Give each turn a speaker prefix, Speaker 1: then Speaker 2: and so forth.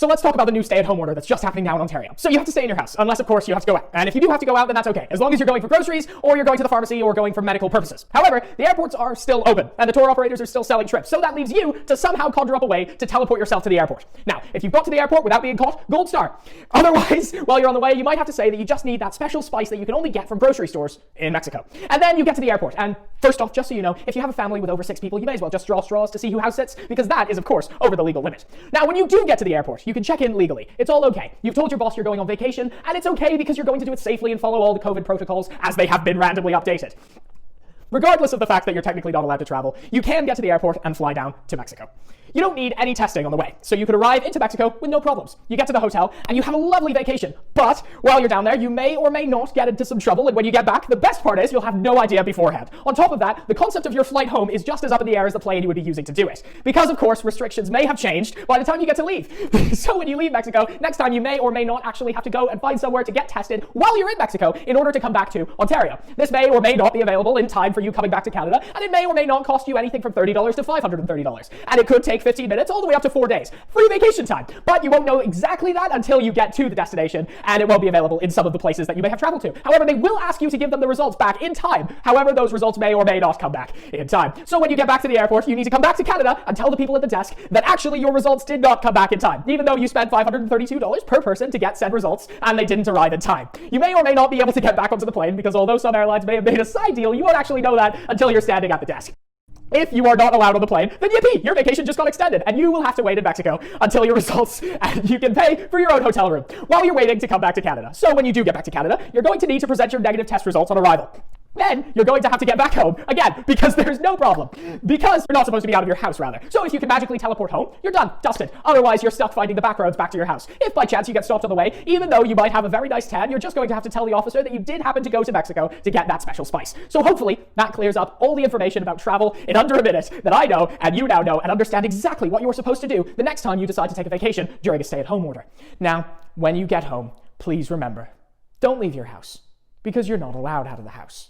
Speaker 1: So let's talk about the new stay-at-home order that's just happening now in Ontario. So you have to stay in your house, unless of course you have to go out. And if you do have to go out, then that's okay, as long as you're going for groceries, or you're going to the pharmacy, or going for medical purposes. However, the airports are still open, and the tour operators are still selling trips, so that leaves you to somehow conjure up a way to teleport yourself to the airport. Now, if you've got to the airport without being caught, gold star. Otherwise, while you're on the way, you might have to say that you just need that special spice that you can only get from grocery stores in Mexico. And then you get to the airport, and first off, just so you know, if you have a family with over 6 people, you may as well just draw straws to see who house sits, because that is, of course, over the legal limit. Now, when you do get to the airport, you can check in legally. It's all okay. You've told your boss you're going on vacation, and it's okay because you're going to do it safely and follow all the COVID protocols as they have been randomly updated. Regardless of the fact that you're technically not allowed to travel, you can get to the airport and fly down to Mexico. You don't need any testing on the way, so you could arrive into Mexico with no problems. You get to the hotel, and you have a lovely vacation. But while you're down there, you may or may not get into some trouble, and when you get back, the best part is you'll have no idea beforehand. On top of that, the concept of your flight home is just as up in the air as the plane you would be using to do it. Because, of course, restrictions may have changed by the time you get to leave. So when you leave Mexico, next time you may or may not actually have to go and find somewhere to get tested while you're in Mexico in order to come back to Ontario. This may or may not be available in time for you coming back to Canada, and it may or may not cost you anything from $30 to $530. And it could take 15 minutes all the way up to 4 days. Free vacation time. But you won't know exactly that until you get to the destination, and it won't be available in some of the places that you may have traveled to. However, they will ask you to give them the results back in time. However, those results may or may not come back in time. So when you get back to the airport, you need to come back to Canada and tell the people at the desk that actually your results did not come back in time, even though you spent $532 per person to get said results, and they didn't arrive in time. You may or may not be able to get back onto the plane, because although some airlines may have made a side deal, you won't actually know that until you're standing at the desk. If you are not allowed on the plane, then yippee, your vacation just got extended, and you will have to wait in Mexico until your results, and you can pay for your own hotel room while you're waiting to come back to Canada. So when you do get back to Canada, you're going to need to present your negative test results on arrival. Then you're going to have to get back home again, because there's no problem. Because you're not supposed to be out of your house, rather. So if you can magically teleport home, you're done, dusted. Otherwise, you're stuck finding the back roads back to your house. If by chance you get stopped on the way, even though you might have a very nice tan, you're just going to have to tell the officer that you did happen to go to Mexico to get that special spice. So hopefully, that clears up all the information about travel in under a minute that I know, and you now know, and understand exactly what you're supposed to do the next time you decide to take a vacation during a stay-at-home order. Now, when you get home, please remember, don't leave your house, because you're not allowed out of the house.